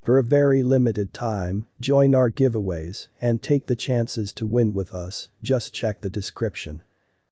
For a very limited time, join our giveaways and take the chances to win with us, just check the description.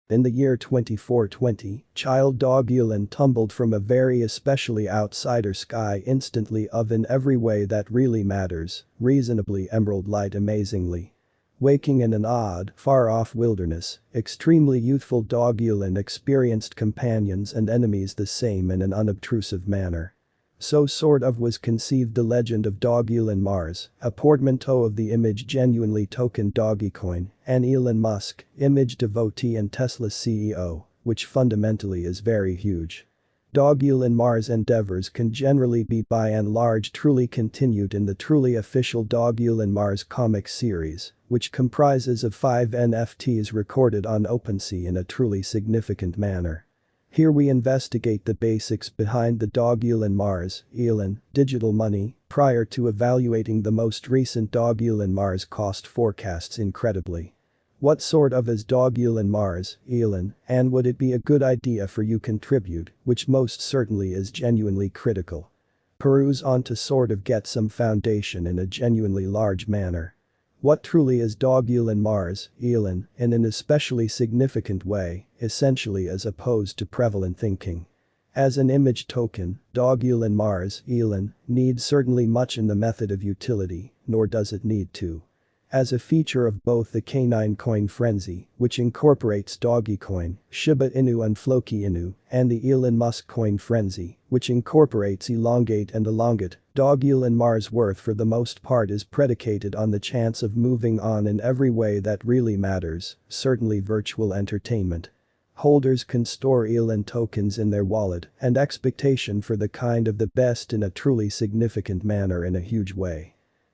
In the year 2420, child dog Elon tumbled from a very especially outsider sky instantly of in every way that really matters, reasonably emerald light amazingly. Waking in an odd, far-off wilderness, extremely youthful dog Elon experienced companions and enemies the same in an unobtrusive manner. So sort of was conceived the legend of Dogelon Mars, a portmanteau of the image genuinely token dogecoin, and Elon Musk, image devotee and Tesla's CEO, which fundamentally is very huge. Dogelon Mars endeavors can generally be by and large truly continued in the truly official Dogelon Mars comic series, which comprises of 5 NFTs recorded on OpenSea in a truly significant manner. Here we investigate the basics behind the Dogelon Mars, Elon, digital money, prior to evaluating the most recent Dogelon Mars cost forecasts incredibly. What sort of is Dogelon Mars, Elon, and would it be a good idea for you contribute, which most certainly is genuinely critical. Peruse on to sort of get some foundation in a genuinely large manner. What truly is Dogelon Mars, Elon, in an especially significant way, essentially as opposed to prevalent thinking. As an image token, Dogelon Mars, Elon, needs certainly much in the method of utility, nor does it need to. As a feature of both the canine coin frenzy, which incorporates dogecoin, Shiba Inu and Floki Inu, and the Elon Musk coin frenzy, which incorporates elongate and elongate, Dogelon Mars' worth for the most part is predicated on the chance of moving on in every way that really matters, certainly virtual entertainment. Holders can store Elon tokens in their wallet and expectation for the kind of the best in a truly significant manner in a huge way.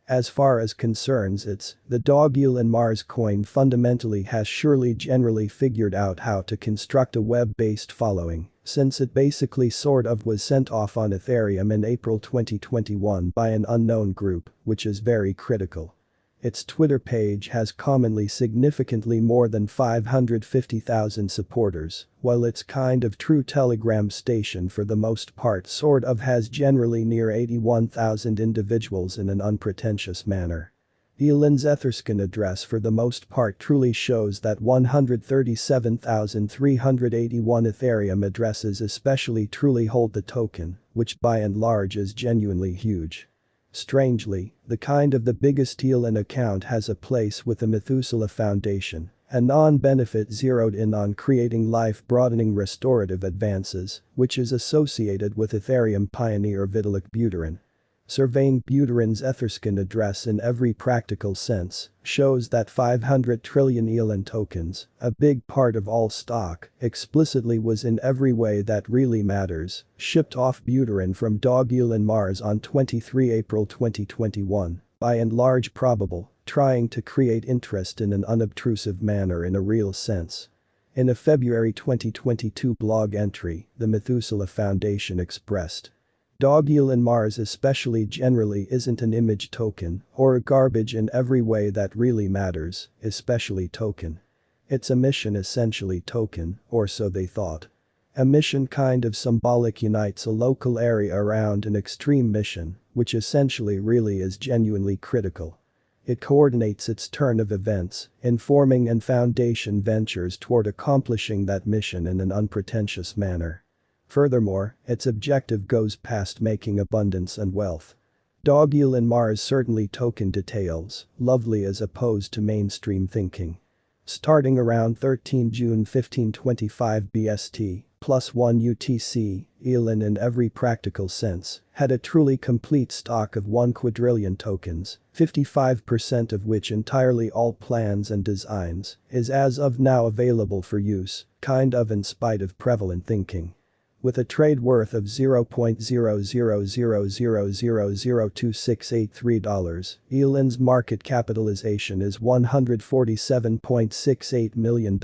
As far as concerns the Dogelon Mars coin fundamentally has surely generally figured out how to construct a web-based following, since it basically sort of was sent off on Ethereum in April 2021 by an unknown group, which is very critical. Its Twitter page has commonly significantly more than 550,000 supporters, while its kind of true Telegram station for the most part sort of has generally near 81,000 individuals in an unpretentious manner. Elon's Etherscan address for the most part truly shows that 137,381 Ethereum addresses especially truly hold the token, which by and large is genuinely huge. Strangely, the kind of the biggest Elon account has a place with the Methuselah Foundation, a non-benefit zeroed in on creating life-broadening restorative advances, which is associated with Ethereum pioneer Vitalik Buterin. Surveying Buterin's Etherscan address in every practical sense shows that 500 trillion Elon tokens, a big part of all stock, explicitly was in every way that really matters, shipped off Buterin from Dogelon Mars on 23 April 2021, by and large probable, trying to create interest in an unobtrusive manner in a real sense. In a February 2022 blog entry, the Methuselah Foundation expressed, Dogelon Mars especially generally isn't an image token or garbage in every way that really matters, especially token. It's a mission essentially token, or so they thought. A mission kind of symbolic unites a local area around an extreme mission, which essentially really is genuinely critical. It coordinates its turn of events, informing and foundation ventures toward accomplishing that mission in an unpretentious manner. Furthermore, its objective goes past making abundance and wealth. Dogelon Mars certainly token details, lovely as opposed to mainstream thinking. Starting around 13 June 1525 BST, +1 UTC, Elon in every practical sense, had a truly complete stock of 1 quadrillion tokens, 55% of which entirely all plans and designs, is as of now available for use, kind of in spite of prevalent thinking. With a trade worth of $0.0000002683, Elon's market capitalization is $147.68 million,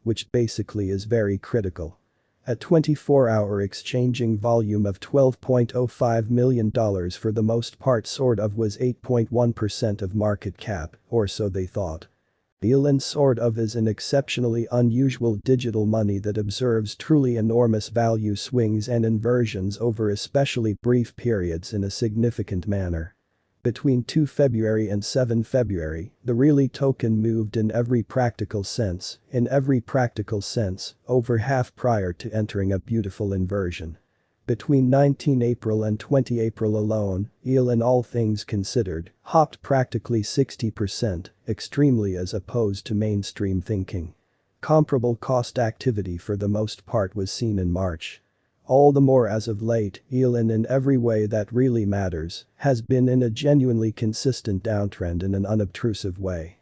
which basically is very critical. A 24-hour exchanging volume of $12.05 million for the most part sort of was 8.1% of market cap, or so they thought. Elon sort of is an exceptionally unusual digital money that observes truly enormous value swings and inversions over especially brief periods in a significant manner. Between 2 February and 7 February, the really token moved in every practical sense, over half prior to entering a beautiful inversion. Between 19 April and 20 April alone, Elon, all things considered, hopped practically 60%, extremely as opposed to mainstream thinking. Comparable cost activity for the most part was seen in March. All the more as of late, Elon, in every way that really matters, has been in a genuinely consistent downtrend in an unobtrusive way.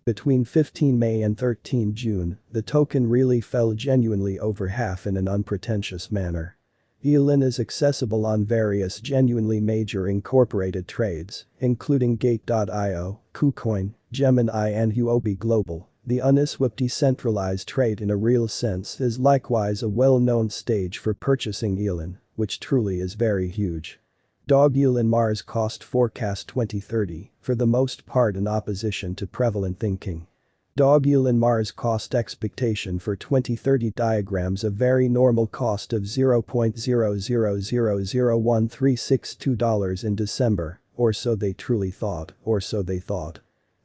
Between 15 May and 13 June, the token really fell genuinely over half in an unpretentious manner. Elon is accessible on various genuinely major incorporated trades, including Gate.io, KuCoin, Gemini and Huobi Global. The uniswap decentralized trade in a real sense is likewise a well-known stage for purchasing Elon, which truly is very huge. Dogelon Mars cost forecast 2030, for the most part in opposition to prevalent thinking. Dogelon Mars cost expectation for 2030 diagrams a very normal cost of $0.0000136 in December, or so they truly thought,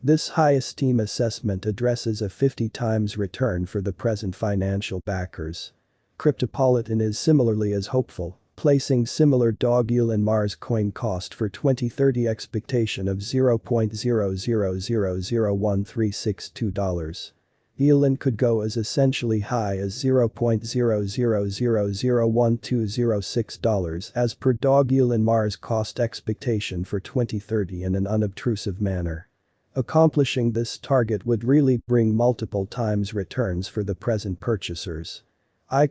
This high esteem assessment addresses a 50 times return for the present financial backers. Cryptopolitan is similarly as hopeful, placing similar Dogelon Mars coin cost for 2030 expectation of $0.0000136. Elon could go as essentially high as $0.000012006 as per Dogelon Mars cost expectation for 2030 in an unobtrusive manner. Accomplishing this target would really bring multiple times returns for the present purchasers.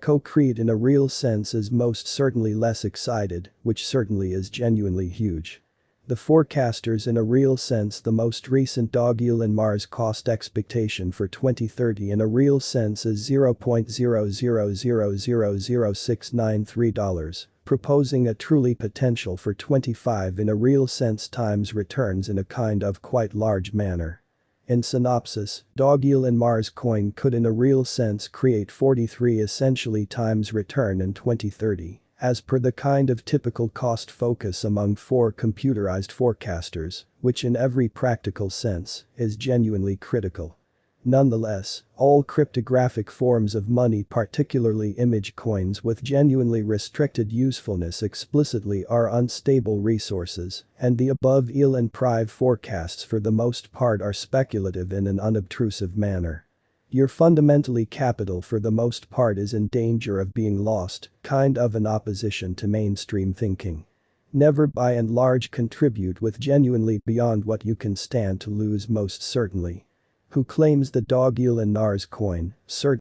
Concrete in a real sense is most certainly less excited, which certainly is genuinely huge. The forecasters in a real sense the most recent Dogelon Mars cost expectation for 2030 in a real sense is $0.0000693. Proposing a truly potential for 25 in a real sense times returns in a kind of quite large manner. In synopsis, Dogelon Mars coin could in a real sense create 43 essentially times return in 2030, as per the kind of typical cost focus among 4 computerized forecasters, which in every practical sense is genuinely critical. Nonetheless, all cryptographic forms of money, particularly image coins with genuinely restricted usefulness, explicitly are unstable resources, and the above Elon Prive forecasts for the most part are speculative in an unobtrusive manner. Your fundamentally capital for the most part is in danger of being lost, kind of in opposition to mainstream thinking. Never by and large contribute with genuinely beyond what you can stand to lose most certainly. Who claims the Dogelon Mars coin, certainly